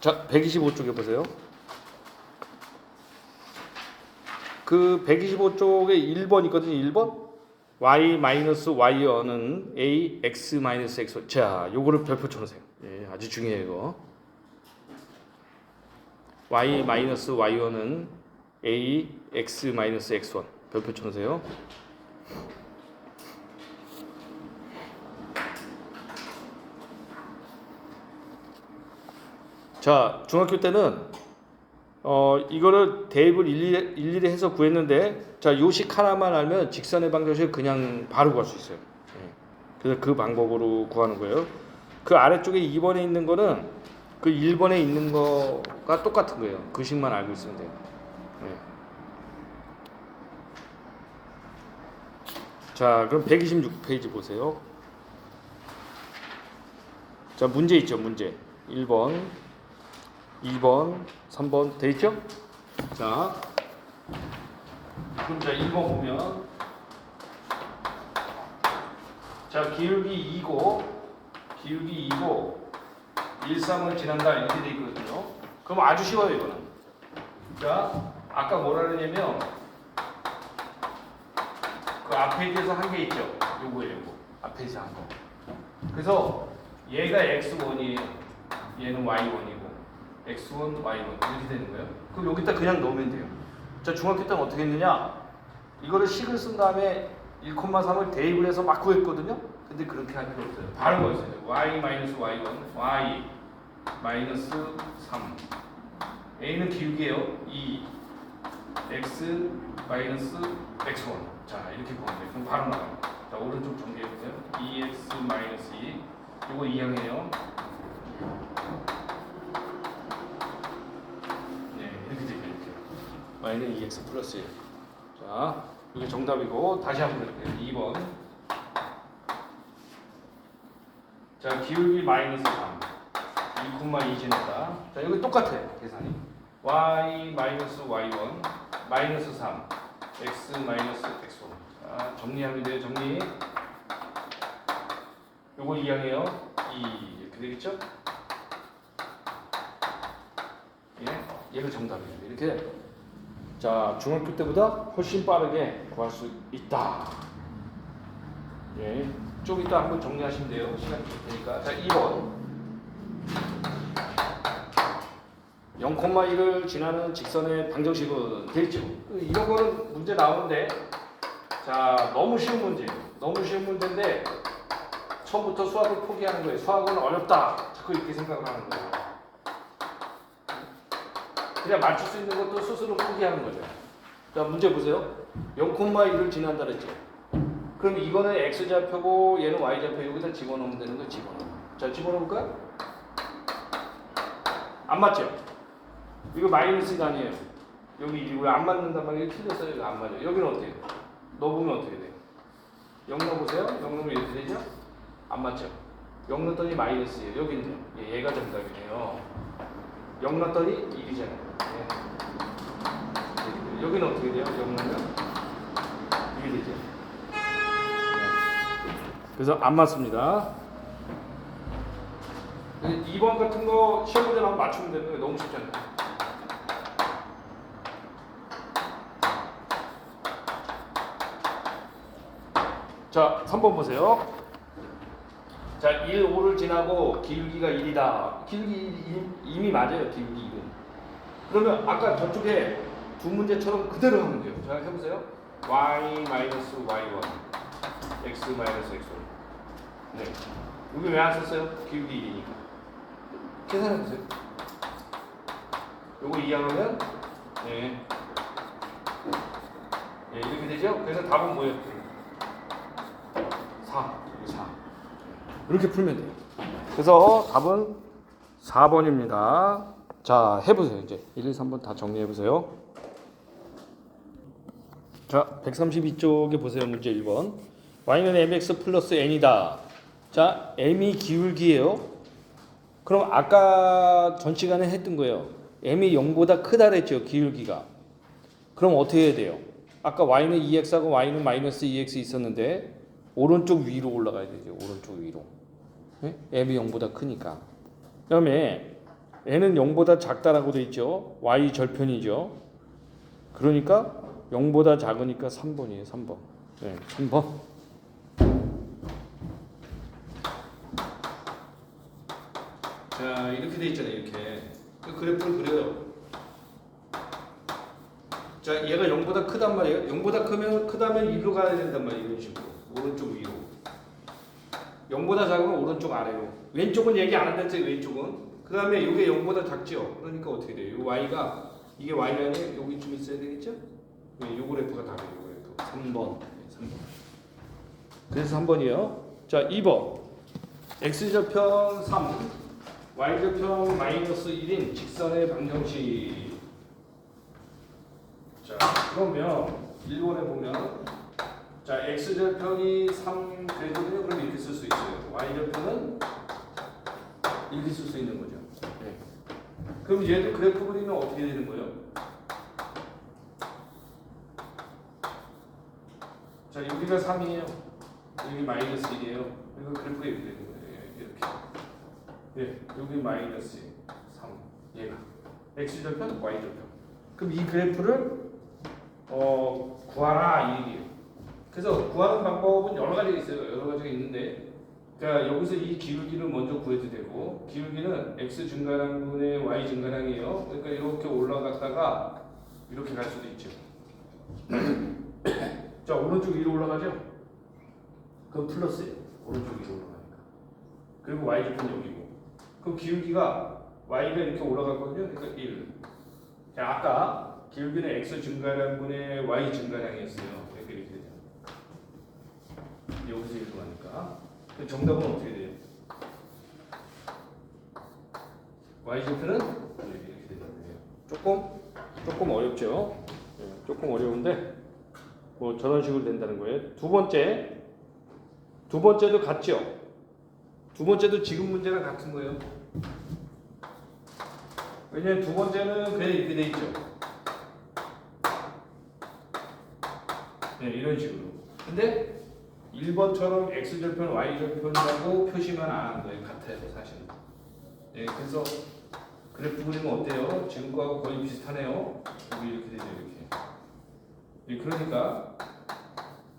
자, 125쪽에 보세요. 그 125쪽에 1번 있거든요. 1번. y-y어는 a x-x. 자, 요거를 별표 쳐놓으세요. 예, 아주 중요해요, 이거. y-y어는 a x-x1. 별표 쳐놓으세요. 자, 중학교 때는 이거를 대입을 일일이 해서 구했는데, 자, 요식 하나만 알면 직선의 방정식을 그냥 바로 구할 수 있어요. 예. 그래서 그 방법으로 구하는 거예요. 그 아래쪽에 2번에 있는 거는 그 1번에 있는 거가 똑같은 거예요. 그 식만 알고 있으면 돼요. 예. 자, 그럼 126페이지 보세요. 자, 문제 있죠, 문제. 1번, 2번, 3번 돼 있죠? 자, 그럼 자 1번 보면, 자, 기울기 2고 13을 지난다 이렇게 돼 있거든요. 그럼 아주 쉬워요, 이거는. 자, 아까 뭐라 그랬냐면 그 앞에 있어서 한 개 있죠. 요거예요, 요거. 앞에 있어 한 거. 그래서 얘가 x1이에요. 얘는 y1이고. x1, y1 이렇게 되는 거예요. 그럼 여기다 그냥 넣으면 돼요. 자, 중학교 때는 어떻게 했느냐? 이거를 식을 쓴 다음에 1,3을 대입을 해서 막 구했거든요. 근데 그렇게 할 필요 없어요. 바로 구했어요. y-y1, y -3. a는 기울기예요. 2, x x1. 자, 이렇게 구하면 돼요. 그럼 바로 나와요. 자, 오른쪽 정리해 보세요. 2x-2. 이거 2항이에요. y는 2x 플러스 1. 자, 이게 정답이고, 다시 한번 해볼게요. 2번. 자, 기울기 마이너스 3. 2,2 지냈다. 자, 여기 똑같아요, 계산이. y 마이너스 y1 마이너스 3 x 마이너스 x1. 자, 정리하면 돼요, 정리. 요거 2항이에요. 2 이렇게 되겠죠? 예, 얘가 정답이에요. 이렇게. 자, 중학교 때보다 훨씬 빠르게 구할 수 있다. 예, 좀 이따 한번 정리하시면 돼요. 시간이 좀 되니까. 자, 2번. 0,1을 지나는 직선의 방정식은 되겠죠. 이런 거는 문제 나오는데, 자, 너무 쉬운 문제예요. 너무 쉬운 문제인데 처음부터 수학을 포기하는 거예요. 수학은 어렵다. 자꾸 이렇게 생각을 하는 거예요. 그냥 맞출 수 있는 것도 스스로 포기하는 거죠. 자, 문제 보세요. 0,1을 지난다 그랬죠. 그럼 이거는 x좌표고 얘는 y좌표. 여기다 집어넣으면 되는 거 집어넣어. 자, 집어넣을까요? 안 맞죠? 이거 마이너스가 아니에요. 여기 이거 안 맞는단 말이에요. 틀렸어요. 이거 안 맞아요. 여기는 어때요? 넣어보면 어떻게 돼요? 0 넣어보세요. 0 넣으면 이렇게 되죠? 안 맞죠? 0 넣었더니 마이너스예요. 여기는요. 얘가 정답이네요. 0 넣었더니 1이잖아요. 네. 여기는 어떻게 돼요? 0 넣으면 1이 되죠. 네. 그래서 안 맞습니다. 2번 같은 거 시험 문제로 한번 맞추면 되는 거예요. 너무 쉽잖아요. 자, 3번 보세요. 자, 1, 5를 지나고 기울기가 1이다. 기울기 1, 이미 맞아요. 기울기 1은. 그러면 아까 저쪽에 두 문제처럼 그대로 하면 돼요. 자, 해보세요. y-y1 x x1. 네. 여기 왜 안 썼어요? 기울기 1이니까. 계산해보세요. 요거 이항하면 네. 네, 이렇게 되죠? 그래서 답은 뭐예요? 4. 이렇게 풀면 돼요. 그래서 답은 4번입니다. 자, 해보세요. 이제 1, 2, 3번 다 정리해보세요. 자, 132쪽에 보세요. 문제 1번. y는 mx 플러스 n이다. 자, m이 기울기예요. 그럼 아까 전 시간에 했던 거예요. m이 0보다 크다 그랬죠. 기울기가. 그럼 어떻게 해야 돼요? 아까 y는 2x하고 y는 마이너스 2x 있었는데 오른쪽 위로 올라가야 되죠. 오른쪽 위로. 네? m이 0보다 크니까. 그 다음에 n은 0보다 작다라고 돼 있죠. y 절편이죠. 그러니까 0보다 작으니까 3번이에요. 3번. 네, 3번. 자, 이렇게 돼 있잖아요. 이렇게. 그 그래프를 그려요. 자, 얘가 0보다 크단 말이에요. 0보다 크다면 1로 가야 된단 말이에요. 이런 식으로. 오른쪽 위로. 0보다 작으면 오른쪽 아래로. 왼쪽은 얘기 안 한다면서요. 왼쪽은. 그 다음에 이게 0보다 작죠. 그러니까 어떻게 돼요? 이 y가 이게 y라는 여기쯤 있어야 되겠죠? 네, 요 그래프가 답이에요. 요 그래프. 3번. 네, 3번. 그래서 3번이에요. 자, 2번. x절편 3, y절편 마이너스 1인 직선의 방정식. 자, 그러면 1번에 보면 자, x절편이 3 되거든요. 그럼 이렇게 쓸 수 있어요. y절편은 이렇게 쓸 수 있는 거죠. 네. 그럼 얘도 그래프 그리면 어떻게 되는 거예요? 자, 여기가 3이에요. 여기 마이너스 1이에요. 이거 그래프가 이렇게 되는 거예요. 이렇게. 예, 여기 마이너스 3. 얘가 x절편, y절편. 그럼 이 그래프를 구하라 이 얘기예요. 그래서 구하는 방법은 여러 가지가 있어요. 여러 가지가 있는데, 그러니까 여기서 이 기울기를 먼저 구해도 되고, 기울기는 x 증가량분의 y 증가량이에요. 그러니까 이렇게 올라갔다가 이렇게 갈 수도 있죠. 자, 오른쪽 위로 올라가죠? 그럼 플러스예요. 오른쪽 위로 올라가니까. 그리고 y절편 여기고. 그럼 기울기가 y가 이렇게 올라갔거든요. 그러니까 1. 자, 아까 기울기는 x 증가량분의 y 증가량이었어요. 그러니까 이렇게 되죠. 여기서 이렇게 가니까. 정답은 어떻게 돼요? y절편은 이렇게 되는 거예요. 조금 어렵죠. 조금 어려운데 뭐 저런 식으로 된다는 거예요. 두 번째도 같죠. 두 번째도 지금 문제랑 같은 거예요. 왜냐면 두 번째는 그냥 이렇게 돼 있죠. 네, 이런 식으로. 근데 1번처럼 x절편, y절편이라고 표시만 안 한 거예요. 같아요, 사실은. 네, 그래서 그래프 그리면 어때요? 지금 거하고 거의 비슷하네요. 여기 이렇게 되죠, 이렇게. 예, 그러니까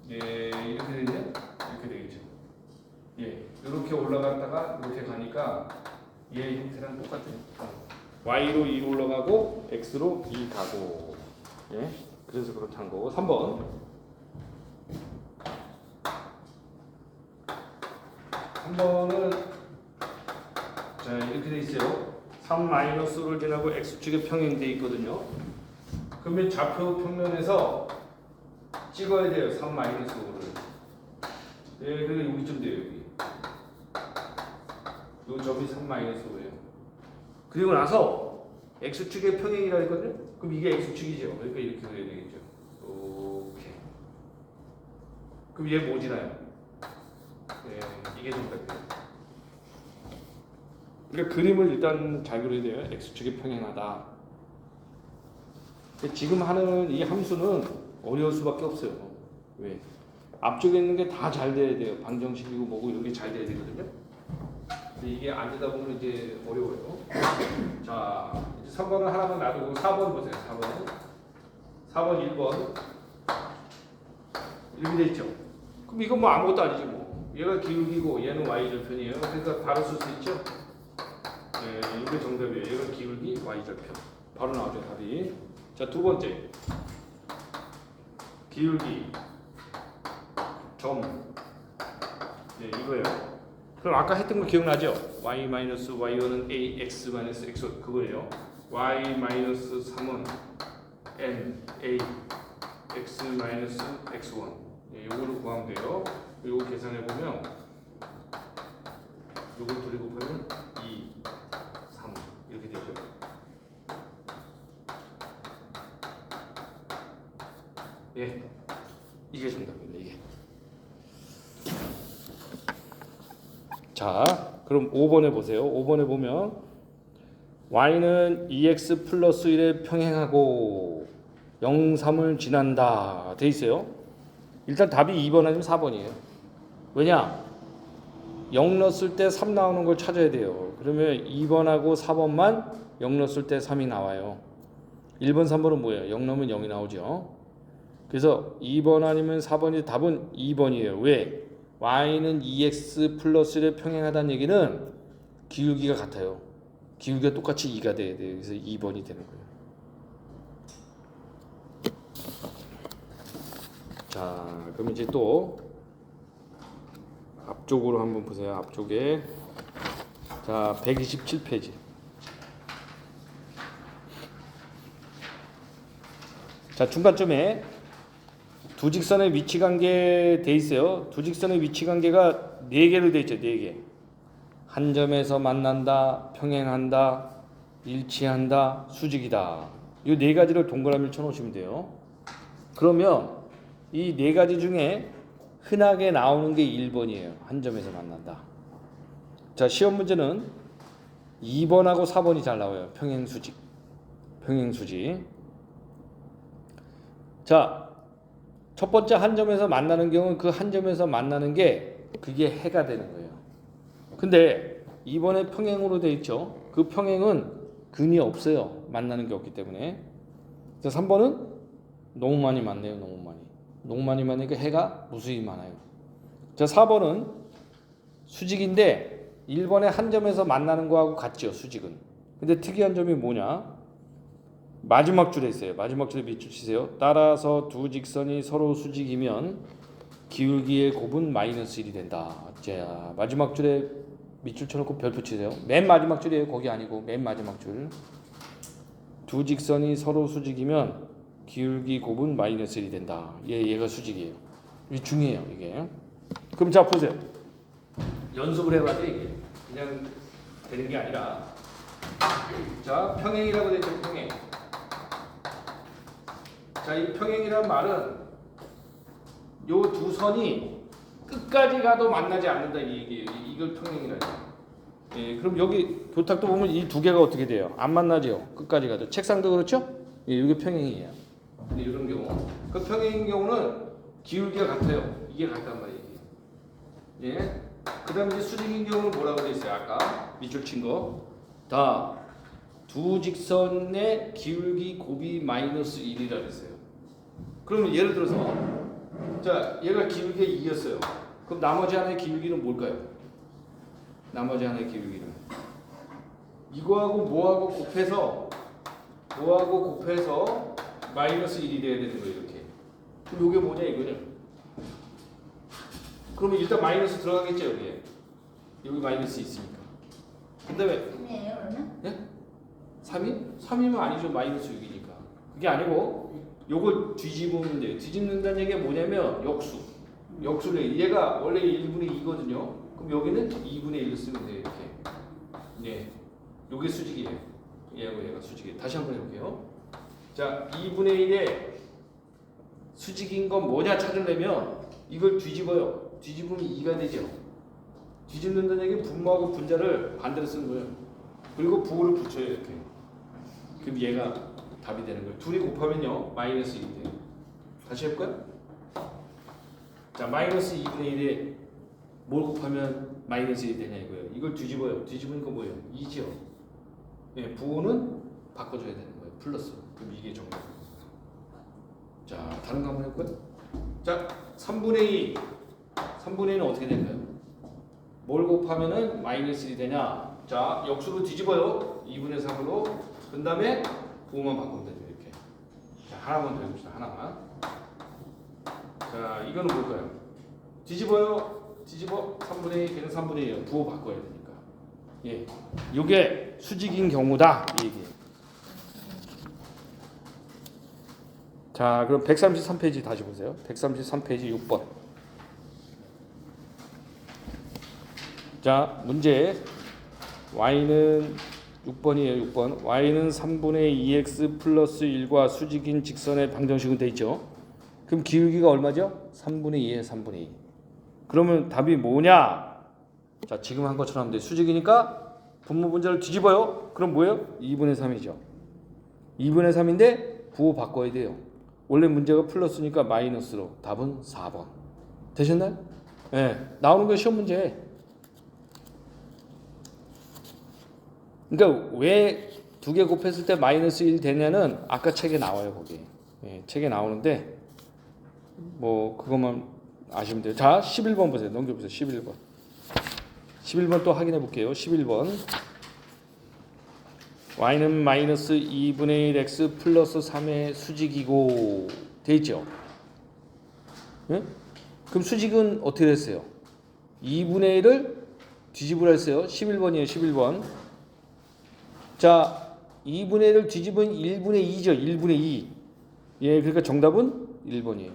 예, 이렇게 되냐? 이렇게 되겠죠. 예, 이렇게 올라갔다가 이렇게 가니까 얘 형태랑 똑같아요. y로 2 올라가고 x로 2 가고. 예, 그래서 그렇다는 거고. 3번. 3번은 자, 이렇게 돼 있어요. 3-를 지나고 x축에 평행돼 있거든요. 그러면 좌표 평면에서 찍어야 돼요. 3-5를. 예, 그리고 여기쯤 돼요. 여기. 요 점이 3-5예요. 그리고 나서 x축의 평행이라 했거든요. 그럼 이게 x축이죠. 그러니까 이렇게 그려야 되겠죠. 이렇게. 그럼 얘 뭐지나요? 네, 이게 정답이에요. 그러니까 그림을 일단 잘 그려야 돼요. x축이 평행하다. 지금 하는 이 함수는 어려울 수밖에 없어요. 왜? 앞쪽에 있는 게 다 잘 돼야 돼요. 방정식이고 뭐고 이런 게 잘 돼야 되거든요. 근데 이게 안 되다 보면 이제 어려워요. 자, 이제 3번을 하나만 놔두고 4번 보세요. 4번 1번 이렇게 돼 있죠. 그럼 이건 뭐 아무것도 아니지 뭐. 얘가 기울기고 얘는 y절편이에요. 그러니까 바로 쓸 수 있죠. 네, 이게 정답이에요. 얘가 기울기 y절편. 바로 나오죠 답이. 자, 두 번째 기울기 점. 네, 이거예요. 그럼 아까 했던 거 기억나죠? y-y는 a, x-x 그거예요. y-3은 n, a, x-x1. 예, 요거를 구하면 돼요. 요거 계산해 보면 요걸 둘이 곱하면 2, 3 이렇게 되죠. 예, 이게 정답입니다. 이게. 자, 그럼 5번에 보세요. 5번에 보면 y는 2x 플러스 1에 평행하고 0, 3을 지난다 돼 있어요. 일단 답이 2번 아니면 4번이에요. 왜냐? 0 넣었을 때 3 나오는 걸 찾아야 돼요. 그러면 2번하고 4번만 0 넣었을 때 3이 나와요. 1번, 3번은 뭐예요? 0 넣으면 0이 나오죠. 그래서 2번 아니면 4번이 답은 2번이에요. 왜? y는 2x 플러스를 평행하다는 얘기는 기울기가 같아요. 기울기가 똑같이 2가 돼야 돼요. 그래서 2번이 되는 거예요. 자, 그럼 이제 또 앞쪽으로 한번 보세요. 앞쪽에 자 127페이지. 자 중간쯤에 두 직선의 위치 관계 돼 있어요. 두 직선의 위치 관계가 4개로 돼 있죠. 4개. 한 점에서 만난다, 평행한다, 일치한다, 수직이다. 이 4가지를 동그라미를 쳐놓으시면 돼요. 그러면 이 4가지 중에 흔하게 나오는 게 1번이에요. 한 점에서 만난다. 자, 시험 문제는 2번하고 4번이 잘 나와요. 평행수직. 평행수직. 자, 첫 번째 한 점에서 만나는 경우는 그 한 점에서 만나는 게 그게 해가 되는 거예요. 근데 2번에 평행으로 돼 있죠. 그 평행은 근이 없어요. 만나는 게 없기 때문에. 자, 3번은 너무 많이 만나요. 너무 많이. 너무 많이 만나니까 해가 무수히 많아요. 자, 4번은 수직인데 1번에 한 점에서 만나는 거하고 같죠. 수직은. 근데 특이한 점이 뭐냐? 마지막 줄에 있어요. 마지막 줄에 밑줄 치세요. 따라서 두 직선이 서로 수직이면 기울기의 곱은 마이너스 1이 된다. 자, 마지막 줄에 밑줄 쳐놓고 별표 치세요. 맨 마지막 줄이에요. 거기 아니고 맨 마지막 줄. 두 직선이 서로 수직이면 기울기 곱은 마이너스 1이 된다. 얘가 수직이에요. 이게 중요해요. 이게. 그럼 자 보세요. 연습을 해봐야 돼. 이게 그냥 되는 게 아니라. 자, 평행이라고 되어 있죠. 평행. 자, 이 평행이란 말은 요 두 선이 끝까지 가도 만나지 않는다 이 얘기예요. 이걸 평행이라죠. 예, 그럼 여기 교탁도 보면 이 두 개가 어떻게 돼요? 안 만나죠. 끝까지 가도. 책상도 그렇죠? 예, 이게 평행이에요. 근데 이런 경우, 그 평행인 경우는 기울기가 같아요. 이게 같단 말이에요. 예. 그다음에 이제 수직인 경우는 뭐라고 돼 있어요? 아까 밑줄 친 거. 다 두 직선의 기울기 곱이 마이너스 1이라 그랬어요. 그러면 예를 들어서 자, 얘가 기울기가 2였어요. 그럼 나머지 하나의 기울기는 뭘까요? 나머지 하나의 기울기는 이거하고 뭐하고 곱해서 마이너스 1이 돼야 되는 거예요. 이렇게. 그럼 이게 뭐냐 이거냐? 그러면 일단 마이너스 들어가겠죠 여기에. 여기 마이너스 있으니까. 그 다음에 3이에요 그러면? 예? 3이? 3이면 아니죠. 마이너스 6이니까. 그게 아니고 요걸 뒤집으면 돼요. 뒤집는다는 얘기가 뭐냐면 역수를 얘가 원래 1분의 2거든요. 그럼 여기는 2분의 1을 쓰면 돼요. 이렇게. 네. 요게 수직이에요. 얘가 수직이에요. 다시 한번 해볼게요. 자, 2분의 1에 수직인 건 뭐냐 찾으려면 이걸 뒤집어요. 뒤집으면 2가 되죠. 뒤집는다는 얘기는 분모하고 분자를 반대로 쓰는 거예요. 그리고 부호를 붙여요. 이렇게. 그럼 얘가 답이 되는 거예요. 둘이 곱하면요 마이너스 1이 돼요. 다시 해볼까요? 자, 마이너스 2분의 1에 뭘 곱하면 마이너스 1이 되냐 이거예요. 이걸 뒤집어요. 뒤집으니까 뭐예요? 2죠. 예, 부호는 바꿔줘야 되는 거예요. 플러스. 그럼 이게 정답. 자, 다른 거 한번 해볼까요? 자, 3분의 2는 어떻게 될까요? 뭘 곱하면은 마이너스 1이 되냐? 자, 역수로 뒤집어요. 2분의 3으로. 그 다음에 부호만 바꾸면 되죠. 이렇게. 자, 하나만 더 해봅시다. 하나만. 자, 이거는 뭘까요? 뒤집어요. 뒤집어. 3분의 2, 걔는 3분의 2예요. 부호 바꿔야 되니까. 예. 요게 수직인 경우다. 이 얘기예요. 자, 그럼 133페이지 다시 보세요. 133페이지 6번. 자, 문제. y는 6번이에요. 6번. y는 3분의 2x 플러스 1과 수직인 직선의 방정식은 돼 있죠. 그럼 기울기가 얼마죠? 3분의 2에 3분의 2. 그러면 답이 뭐냐? 자, 지금 한 것처럼 하면 돼. 수직이니까 분모 분자를 뒤집어요. 그럼 뭐예요? 2분의 3이죠. 2분의 3인데 부호 바꿔야 돼요. 원래 문제가 플러스니까 마이너스로. 답은 4번. 되셨나요? 네. 나오는 거 시험 문제. 그러니까 왜 두 개 곱했을 때 마이너스 1 되냐는 아까 책에 나와요. 거기. 예, 책에 나오는데 뭐 그것만 아시면 돼요. 자, 11번 보세요. 넘겨보세요. 11번. 11번 또 확인해 볼게요. 11번. y는 마이너스 2분의 1 x 플러스 3의 수직이고 돼 있죠. 예? 그럼 수직은 어떻게 됐어요? 2분의 1을 뒤집으라 했어요. 11번이에요. 11번. 자, 2분의 1을 뒤집으면 1분의 2죠. 1분의 2. 예, 그러니까 정답은 1번이에요.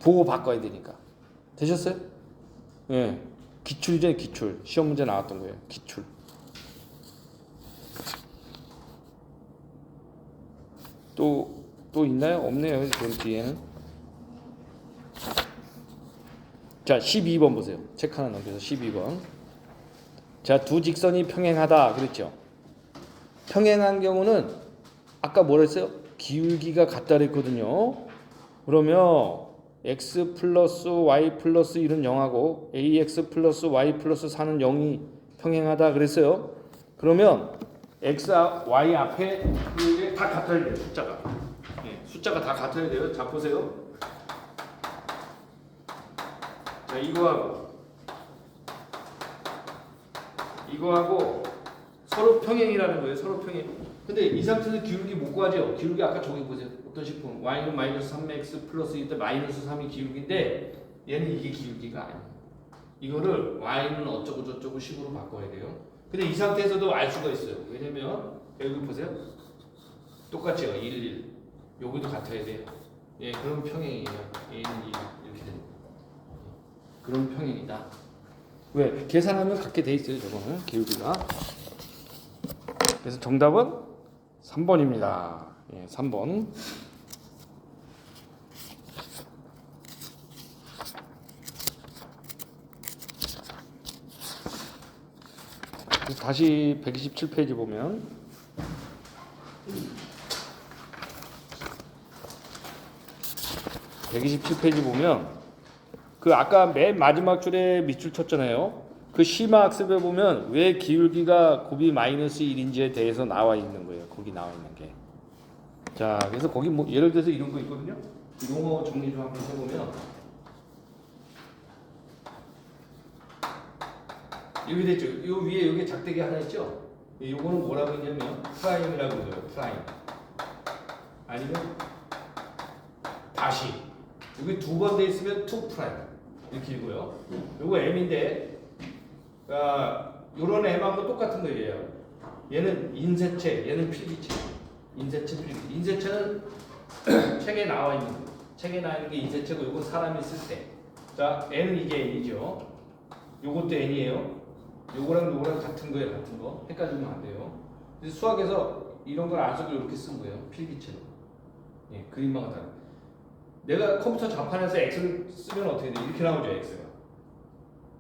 보고 바꿔야 되니까. 되셨어요? 예. 기출이잖아요. 기출. 시험 문제 나왔던 거예요. 기출. 또 있나요? 없네요. 그 뒤에는. 자, 12번 보세요. 책 하나 넘겨서 12번. 자, 두 직선이 평행하다 그랬죠. 평행한 경우는 아까 뭐라 했어요? 기울기가 같다 그랬거든요. 그러면 x 플러스 y 플러스 1은 0하고 ax 플러스 y 플러스 4는 0이 평행하다 그랬어요. 그러면 x, y 앞에 이게 다 같아야 돼요. 숫자가. 네, 숫자가 다 같아야 돼요. 자, 보세요. 자, 이거하고 서로 평행이라는 거예요. 서로 평행. 근데 이 상태에서 기울기 못 구하죠. 기울기 아까 저기 보세요. 어떤 식품 y는 마이너스 3x 플러스 이때 마이너스 3이 기울기인데 얘는 이게 기울기가 아니에요. 이거를 y는 어쩌고 저쩌고 식으로 바꿔야 돼요. 근데 이 상태에서도 알 수가 있어요. 왜냐면 여기 보세요. 똑같죠. 1, 1. 여기도 같아야 돼요. 예, 그럼 평행이에요. 얘는 이렇게 되는 거예요. 그럼 평행이다. 왜? 계산하면 같게 돼 있어요. 저거는 기울기가. 그래서 정답은 3번입니다. 예, 3번. 다시 127페이지 보면 그 아까 맨 마지막 줄에 밑줄 쳤잖아요. 그 심화 학습에 보면 왜 기울기가 곱이 마이너스 1인지에 대해서 나와 있는 거예요. 거기 나와 있는 게. 자, 그래서 거기 뭐 예를 들어서 이런 거 있거든요. 용어 정리 좀 한번 해보면 여기 됐죠. 요 위에 여기 작대기 하나 있죠. 요거는 뭐라고 했냐면 프라임이라고 해요. 프라임. 아니면 다시 여기 두 번 돼 있으면 투 프라임 이렇게 읽고요. 요거 m인데, 요런 m하고 똑같은 거예요. 얘는 인쇄체, 얘는 필기체. 인쇄체, 필기. 인쇄체는 책에 나와 있는 거. 책에 나와 있는 게 인쇄체고, 요건 사람이 쓸 때. 자, n은 이게 n이죠. 요것도 n이에요. 요거랑 요거랑 같은 거예요, 같은 거. 헷갈리면 안 돼요. 그래서 수학에서 이런 걸 안 써도 이렇게 쓴 거예요, 필기체로. 예, 그림만 다르. 내가 컴퓨터 자판에서 x를 쓰면 어떻게 돼? 이렇게 나오죠, x가.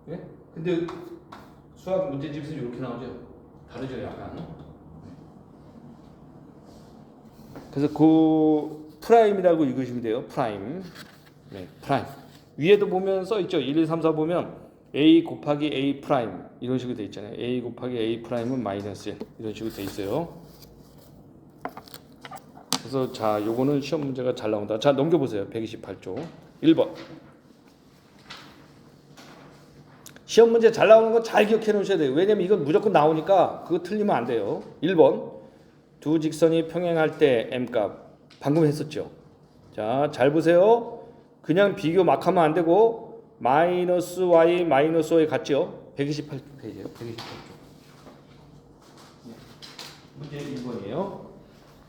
예? 근데 수학 문제집에서 이렇게 나오죠. 다르죠, 약간. 그래서 그 프라임이라고 읽으시면 돼요. 프라임. 네, 프라임. 위에도 보면 써 있죠. 1, 2, 3, 4 보면 a 곱하기 a 프라임 이런 식으로 돼 있잖아요. a 곱하기 a 프라임은 마이너스 1 이런 식으로 돼 있어요. 그래서 자, 요거는 시험 문제가 잘 나온다. 자, 넘겨보세요. 128조 1번. 시험 문제 잘 나오는 건 잘 기억해 놓으셔야 돼요. 왜냐면 이건 무조건 나오니까 그거 틀리면 안 돼요. 1번. 두 직선이 평행할 때 m값 방금 했었죠. 자, 잘 보세요. 그냥 비교 막 하면 안 되고 마이너스 y 마이너스 5에 같죠. 128페이지예요. 128조. 문제 1번이에요.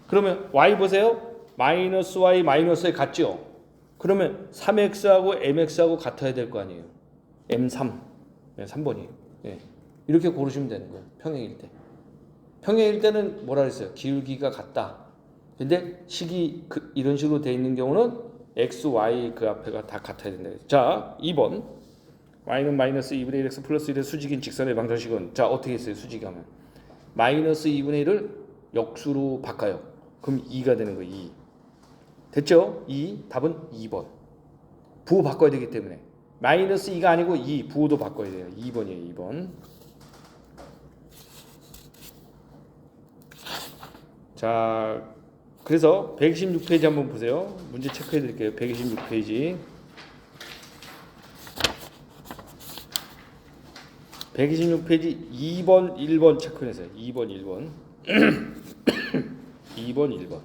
그러면 y 보세요. 마이너스 y 마이너스에 같죠. 그러면 3x하고 mx하고 같아야 될 거 아니에요. m3. 네, 3번이에요. 네. 이렇게 고르시면 되는 거예요. 평행일 때. 평행일 때는 뭐라 그랬어요? 기울기가 같다. 근데 식이 이런 식으로 돼 있는 경우는 x, y 그 앞에가 다 같아야 된다. 자, 2번. y는 마이너스 2분의 1 x 플러스 1의 수직인 직선의 방정식은 자, 어떻게 했어요? 수직이 하면 마이너스 2분의 1을 역수로 바꿔요. 그럼 2가 되는 거예요. 2. 됐죠? 2. 답은 2번. 부호 바꿔야 되기 때문에 마이너스 2가 아니고 2. 부호도 바꿔야 돼요. 2번이에요. 2번. 자, 그래서 126페이지 한번 보세요. 문제 체크해 드릴게요. 126페이지. 126페이지 2번, 1번 체크해주세요. 2번, 1번. 2번, 1번.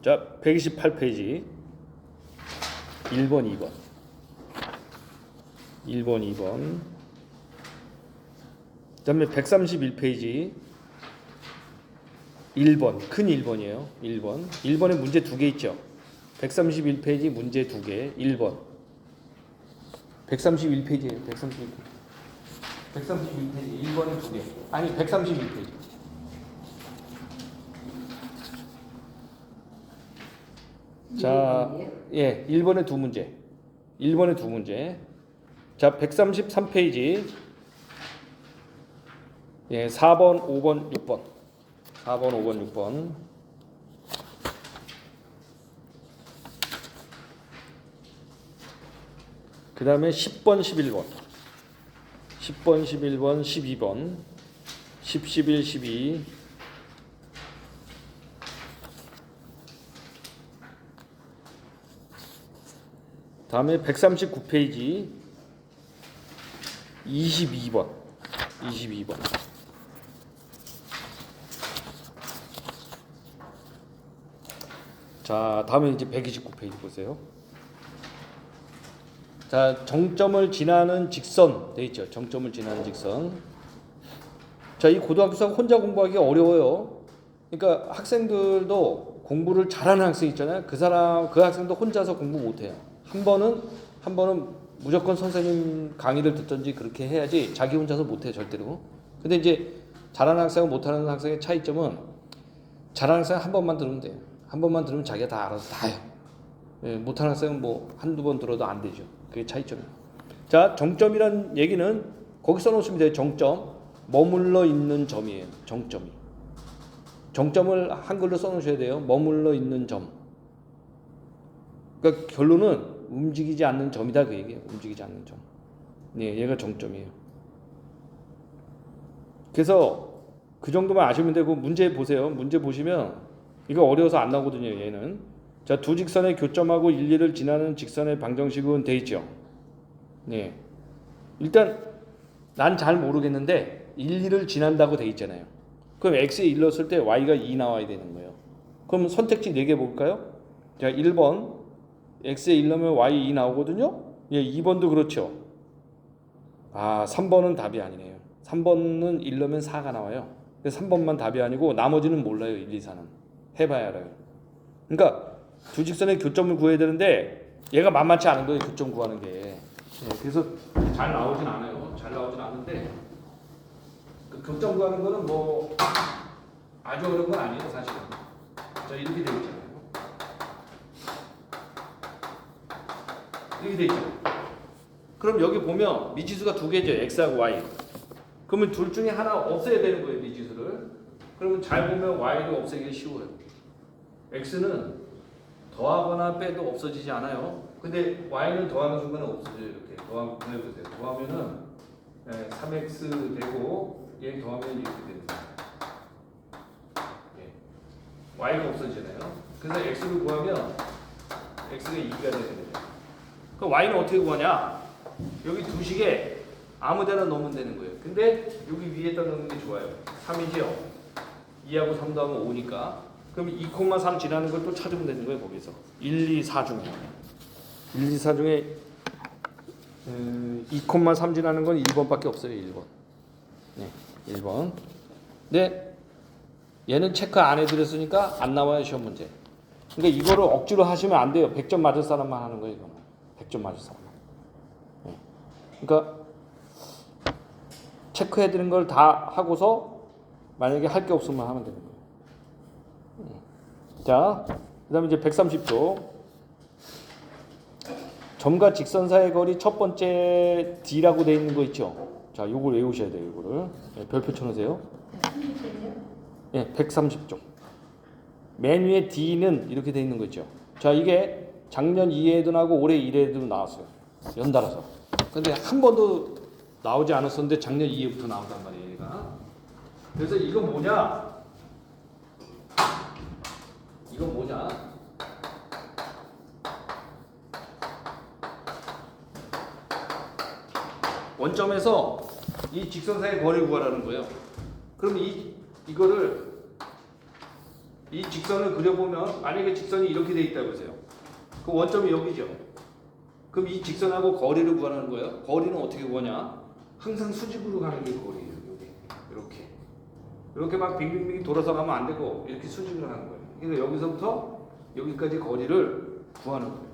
자, 128페이지 1번, 2번. 1번, 2번. 그 다음에 131페이지 1번, 큰 1번이에요. 1번. 1번에 문제 2개 있죠. 131페이지 문제 2개. 1번. 131페이지에요. 131페이지. 131페이지 1번에 2개. 아니 131페이지. 자, 예, 1번에 두 문제. 1번에 두 문제. 자, 133페이지. 예, 4번, 5번, 6번. 4번, 5번, 6번. 그 다음에 10번, 11번. 10번, 11번, 12번. 10, 11, 12. 다음에 139페이지 22번. 22번. 자, 다음에 이제 129페이지 보세요. 자, 정점을 지나는 직선 돼 있죠. 정점을 지나는 직선. 자, 이 고등학교생 혼자 공부하기 어려워요. 그러니까 학생들도 공부를 잘하는 학생 있잖아요. 그 학생도 혼자서 공부 못 해요. 한 번은 무조건 선생님 강의를 듣든지 그렇게 해야지 자기 혼자서 못 해요, 절대로. 근데 이제 잘하는 학생과 못하는 학생의 차이점은 잘하는 학생은 한 번만 들으면 돼요. 한 번만 들으면 자기가 다 알아서 다 해요. 예, 못하는 학생은 뭐 한두 번 들어도 안 되죠. 그게 차이점이에요. 자, 정점이란 얘기는 거기 써놓으시면 돼요. 정점. 머물러 있는 점이에요. 정점이. 정점을 한글로 써놓으셔야 돼요. 머물러 있는 점. 그러니까 결론은 움직이지 않는 점이다 그 얘기예요. 움직이지 않는 점. 네, 얘가 정점이에요. 그래서 그 정도만 아시면 되고 문제 보세요. 문제 보시면 이거 어려워서 안 나오거든요. 얘는. 자, 두 직선의 교점하고 1, 2를 지나는 직선의 방정식은 돼 있죠. 네. 일단 난 잘 모르겠는데 1, 2를 지난다고 돼 있잖아요. 그럼 x에 1 넣었을 때 y가 2 나와야 되는 거예요. 그럼 선택지 4개 볼까요? 자, 1번 x에 1 넣으면 y 2 나오거든요. 예, 2번도 그렇죠. 아, 3번은 답이 아니네요. 3번은 1 넣으면 4가 나와요. 근데 3번만 답이 아니고 나머지는 몰라요. 1, 2, 4는. 해봐야 알아요. 그러니까 두 직선의 교점을 구해야 되는데 얘가 만만치 않은 거예요. 교점 구하는 게. 예, 그래서 잘 나오진 않아요. 잘 나오진 않는데 그 교점 구하는 거는 뭐 아주 어려운 건 아니에요. 사실은. 자, 이렇게 되어 있잖아요. 이렇게 되어 있죠. 그럼 여기 보면 미지수가 두 개죠. x하고 y. 그러면 둘 중에 하나 없애야 되는 거예요. 미지수를. 그러면 잘 보면 y도 없애기 쉬워요. x는 더하거나 빼도 없어지지 않아요. 근데 y는 더하는 순간은 없어져요. 이렇게 더하면 보세요. 더하면은 3x 되고 얘 더하면 이렇게 되는 거예요. y가 없어지잖아요. 그래서 x를 구하면 x가 2가 되는 거죠. 그럼 y는 어떻게 구하냐? 여기 두 식에 아무 데나 넣으면 되는 거예요. 근데 여기 위에다 넣는 게 좋아요. 3이죠. 2하고 3 더하면 5니까. 그럼 2,3 지나는 걸 또 찾으면 되는 거예요. 거기서 1, 2, 4 중에 1, 2, 4 중에 2,3 지나는 건 1번밖에 없어요. 1번. 네, 1번. 근데 얘는 체크 안 해드렸으니까 안 나와요. 시험 문제. 그러니까 이거를 억지로 하시면 안 돼요. 100점 맞을 사람만 하는 거예요. 이거는 100점 맞을 사람만. 네. 그러니까 체크해드린 걸 다 하고서 만약에 할 게 없으면 하면 되는 거예요. 자, 그 다음에 이제 130쪽. 점과 직선 사이의 거리 첫 번째 D라고 되어 있는 거 있죠? 자, 요걸 외우셔야 돼요, 요거를. 네, 별표 쳐놓으세요. 네, 130쪽. 맨 위에 D는 이렇게 되어 있는 거 있죠? 자, 이게 작년 2회에도 나오고 올해 1회에도 나왔어요. 연달아서. 근데 한 번도 나오지 않았었는데 작년 2회부터 나온단 말이에요, 얘가. 그래서 이거 뭐냐? 원점에서 이 직선사의 거리 구하라는 거예요. 그럼 이거를 이 직선을 그려보면 만약에 직선이 이렇게 돼 있다고 보세요. 그 원점이 여기죠. 그럼 이 직선하고 거리를 구하라는 거예요. 거리는 어떻게 구하냐? 항상 수직으로 가는 게 거리예요. 여기 이렇게 막 빙빙빙 돌아서 가면 안 되고 이렇게 수직으로 가는 거예요. 그래서 여기서부터 여기까지 거리를 구하는 거예요.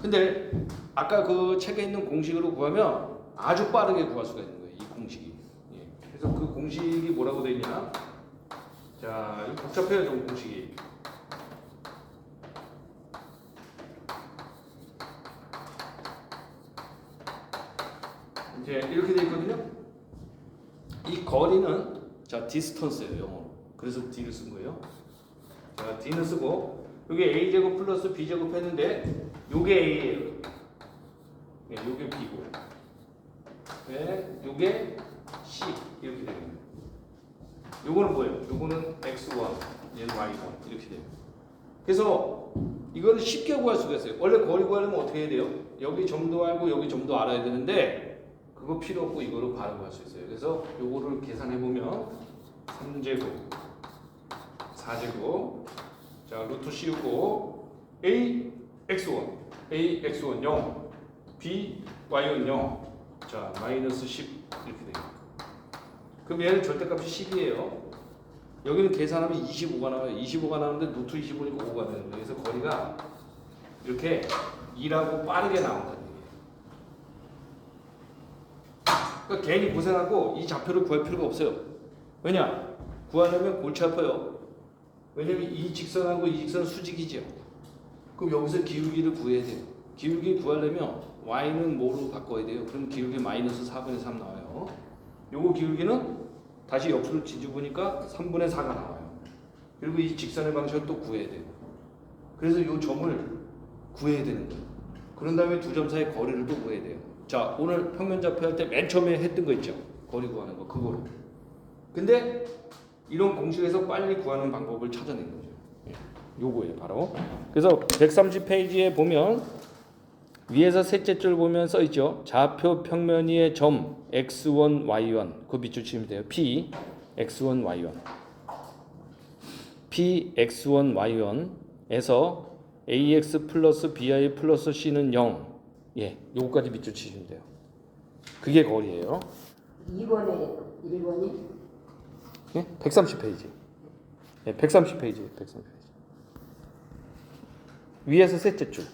근데 아까 그 책에 있는 공식으로 구하면 아주 빠르게 구할 수가 있는 거예요. 이 공식이. 예. 그래서 그 공식이 뭐라고 되어 있냐? 자, 이거 복잡해요, 좀 공식이. 이제 이렇게 되어 있거든요. 이 거리는 자 디스턴스예요, 영어로. 그래서 D를 쓴 거예요. 자, D는 쓰고 이게 A 제곱 플러스 B 제곱 했는데 요게 A예요. 네, 요게 B고. 네, 요게 C 이렇게 됩니다. 요거는 뭐예요? 요거는 X1, 얘는 Y1 이렇게 돼요. 그래서 이거를 쉽게 구할 수가 있어요. 원래 거리 구하려면 어떻게 해야 돼요? 여기 점도 알고 여기 점도 알아야 되는데 그거 필요 없고 이거로 바로 구할 수 있어요. 그래서 요거를 계산해 보면 3제곱 4제곱 자 루트 씌우고 A x1 0 B y1 0 자 마이너스 10 이렇게 돼요. 그럼 얘는 절대값이 10이에요. 여기는 계산하면 25가 나와요. 25가 나오는데 루트 25니까 5가 되는 거예요. 그래서 거리가 이렇게 2라고 빠르게 나온다는 얘기예요. 그러니까 괜히 고생하고 이 좌표를 구할 필요가 없어요. 왜냐? 구하려면 골치 아파요. 왜냐면 이 직선하고 이 직선은 수직이죠. 그럼 여기서 기울기를 구해야 돼요. 기울기 구하려면 y는 뭐로 바꿔야 돼요? 그럼 기울기 마이너스 4분의 3 나와요. 요거 기울기는 다시 역수를 뒤집으니까 3분의 4가 나와요. 그리고 이 직선의 방식을 또 구해야 돼요. 그래서 이 점을 구해야 되는 거예요. 그런 다음에 두 점 사이 거리를 또 구해야 돼요. 자, 오늘 평면좌표 할 때 맨 처음에 했던 거 있죠? 거리 구하는 거, 그거로. 근데 이런 공식에서 빨리 구하는 방법을 찾아낸 거죠. 요거예요, 바로. 그래서 130페이지에 보면 위에서 셋째 줄 보면 써 있죠. 좌표 평면 위의 점 x1, y1 그 밑줄 치면 돼요. P x1, y1 P x1, y1에서 ax 플러스 bi 플러스 c는 0 예, 요거까지 밑줄 치시면 돼요. 그게 거리예요. 2번에 1번이 예? 130페이지. 예, 130페이지. 위에서 셋째 줄.